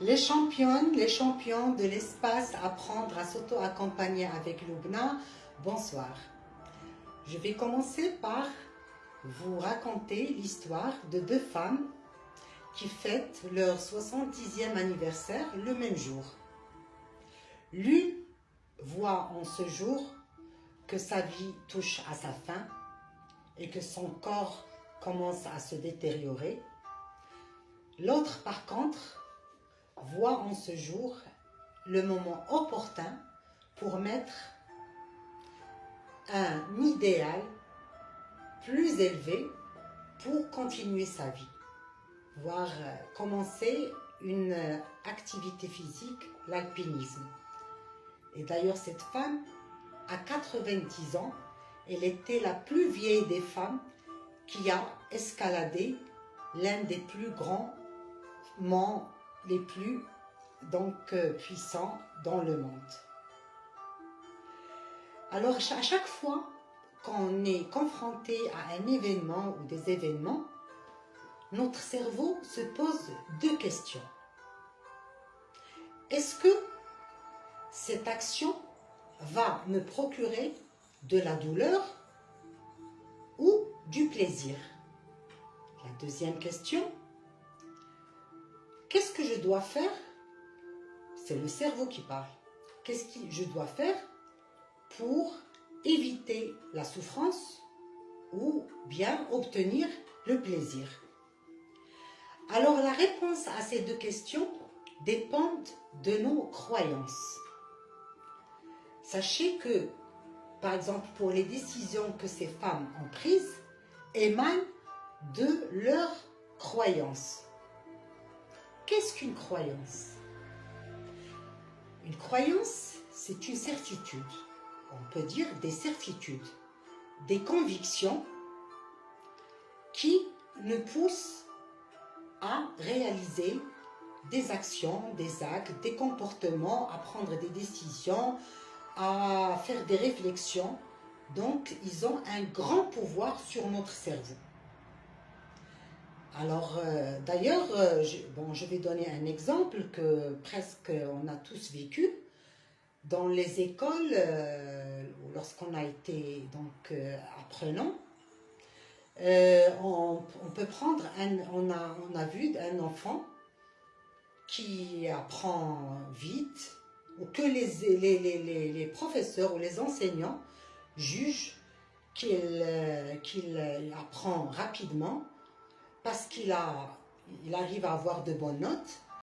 Les championnes, les champions de l'espace, apprendre à s'auto-accompagner avec Lubna, bonsoir. Je vais commencer par vous raconter l'histoire de deux femmes qui fêtent leur 70e anniversaire le même jour. L'une voit en ce jour que sa vie touche à sa fin et que son corps commence à se détériorer. L'autre, par contre, voit en ce jour le moment opportun pour mettre un idéal plus élevé pour continuer sa vie, voire commencer une activité physique, l'alpinisme. Et d'ailleurs, cette femme, à 90 ans, elle était la plus vieille des femmes qui a escaladé l'un des plus grands monts les plus puissants dans le monde. Alors, à chaque fois qu'on est confronté à un événement ou des événements, notre cerveau se pose deux questions. Est-ce que cette action va me procurer de la douleur ou du plaisir? La deuxième question, qu'est-ce que je dois faire? C'est le cerveau qui parle. Qu'est-ce que je dois faire pour éviter la souffrance ou bien obtenir le plaisir? Alors la réponse à ces deux questions dépend de nos croyances. Sachez que, par exemple, pour les décisions que ces femmes ont prises, émanent de leurs croyances. Qu'est-ce qu'une croyance? Une croyance, c'est une certitude. On peut dire des certitudes, des convictions qui nous poussent à réaliser des actions, des actes, des comportements, à prendre des décisions, à faire des réflexions. Donc, ils ont un grand pouvoir sur notre cerveau. Alors, d'ailleurs, je vais donner un exemple que presque on a tous vécu. Dans les écoles, lorsqu'on a été apprenant, on peut prendre, on a vu un enfant qui apprend vite, ou que les professeurs ou les enseignants jugent qu'il apprend rapidement parce qu'il arrive à avoir de bonnes notes,